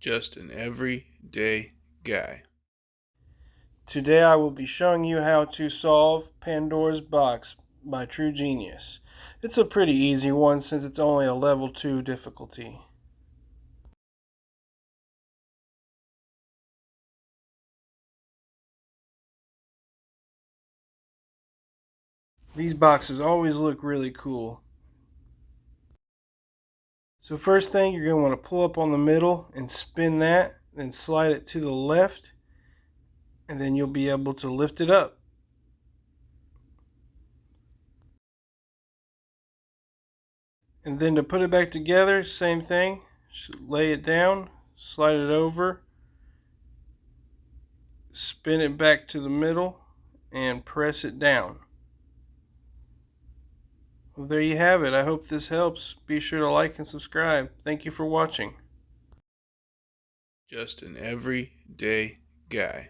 just an everyday guy. Today I will be showing you how to solve Pandora's box by True Genius. It's a pretty easy one since it's only a level 2 difficulty. These boxes always look really cool. So first thing, you're going to want to pull up on the middle and spin that, then slide it to the left, and then you'll be able to lift it up. And then to put it back together, same thing. Lay it down, slide it over, spin it back to the middle, and press it down. Well, there you have it. I hope this helps. Be sure to like and subscribe. Thank you for watching. Just an everyday guy.